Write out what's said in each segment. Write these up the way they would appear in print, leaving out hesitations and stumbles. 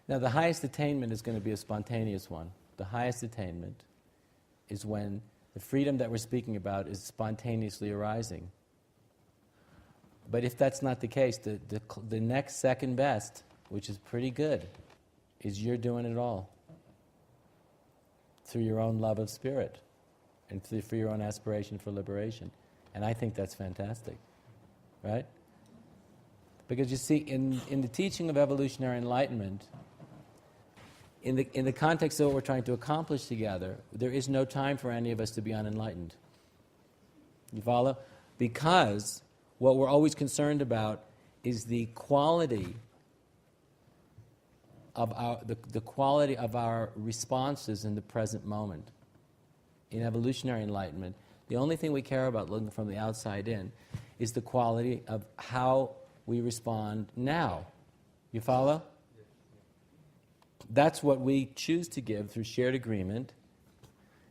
Now, the highest attainment is going to be a spontaneous one. The highest attainment is when the freedom that we're speaking about is spontaneously arising. But if that's not the case, the next second best, which is pretty good, is you're doing it all through your own love of spirit and for your own aspiration for liberation. And I think that's fantastic, right? Because you see, in the teaching of evolutionary enlightenment, in the context of what we're trying to accomplish together, there is no time for any of us to be unenlightened. You follow? Because what we're always concerned about is the quality of the quality of our responses in the present moment. In evolutionary enlightenment, the only thing we care about looking from the outside in is the quality of how we respond now. You follow? That's what we choose to give through shared agreement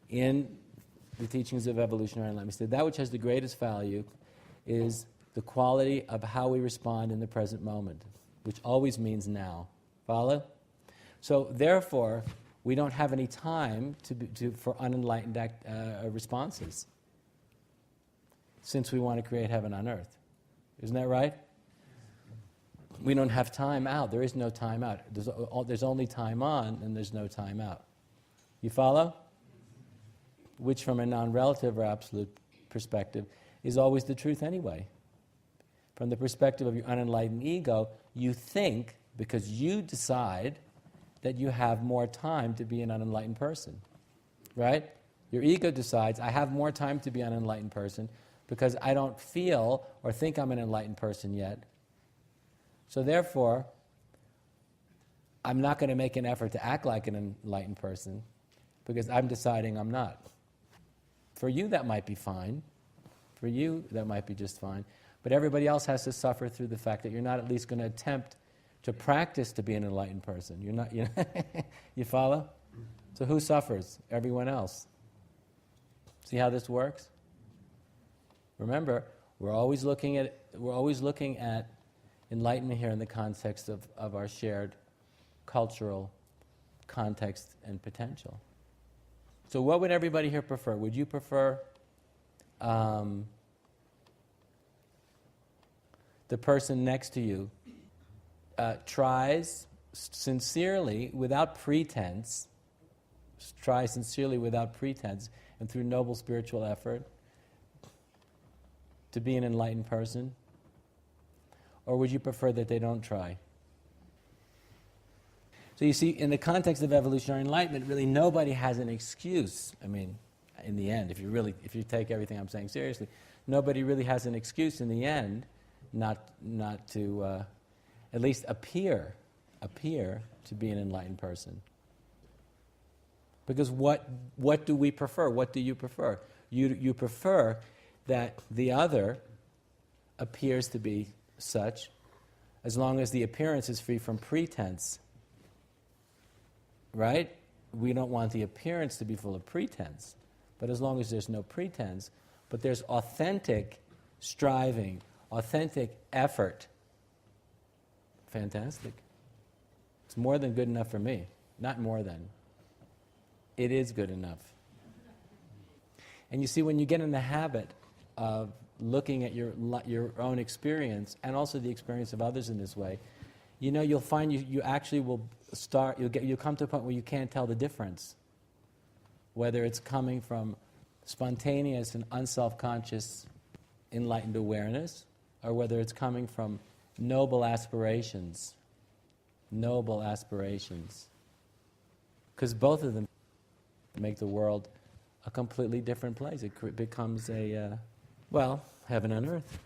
in the teachings of evolutionary enlightenment. So that which has the greatest value is the quality of how we respond in the present moment, which always means now. Follow? So therefore, we don't have any time for unenlightened responses, since we want to create heaven on earth. Isn't that right? We don't have time out. There is no time out. There's only time on, and there's no time out. You follow? Which, from a non-relative or absolute perspective, is always the truth anyway. From the perspective of your unenlightened ego, you think, because you decide, that you have more time to be an unenlightened person. Right? Your ego decides, I have more time to be an unenlightened person because I don't feel or think I'm an enlightened person yet. So therefore, I'm not going to make an effort to act like an enlightened person because I'm deciding I'm not. For you, that might be fine. For you, that might be just fine. But everybody else has to suffer through the fact that you're not at least going to attempt to practice to be an enlightened person. You're not. You follow? So who suffers? Everyone else. See how this works? Remember, we're always looking at enlightenment here in the context of our shared cultural context and potential. So what would everybody here prefer? Would you prefer the person next to you tries sincerely without pretense, and through noble spiritual effort to be an enlightened person? Or would you prefer that they don't try? So you see, in the context of evolutionary enlightenment, really nobody has an excuse. I mean, in the end, if you take everything I'm saying seriously, nobody really has an excuse in the end not to at least appear to be an enlightened person. Because what do we prefer? What do you prefer? You prefer that the other appears to be such, as long as the appearance is free from pretense. Right? We don't want the appearance to be full of pretense, but as long as there's no pretense, but there's authentic striving, authentic effort. Fantastic. It's more than good enough for me. Not more than. It is good enough. And you see, when you get in the habit of looking at your own experience and also the experience of others in this way, you'll find you actually will start. You'll come to a point where you can't tell the difference, whether it's coming from spontaneous and unself-conscious enlightened awareness, or whether it's coming from noble aspirations. Noble aspirations, because both of them make the world a completely different place. It becomes heaven on earth.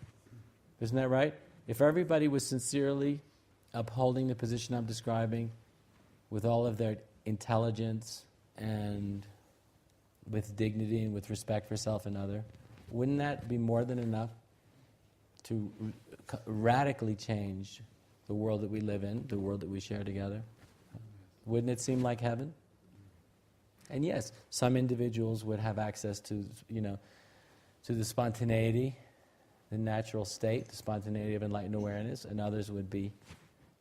Isn't that right? If everybody was sincerely upholding the position I'm describing with all of their intelligence and with dignity and with respect for self and other, wouldn't that be more than enough to radically change the world that we live in, the world that we share together? Wouldn't it seem like heaven? And yes, some individuals would have access to the spontaneity, the natural state, the spontaneity of enlightened awareness, and others would be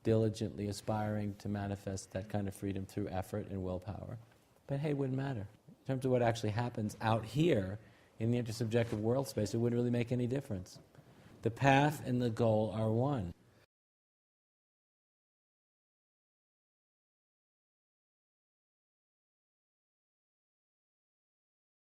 diligently aspiring to manifest that kind of freedom through effort and willpower. But hey, it wouldn't matter. In terms of what actually happens out here in the intersubjective world space, it wouldn't really make any difference. The path and the goal are one.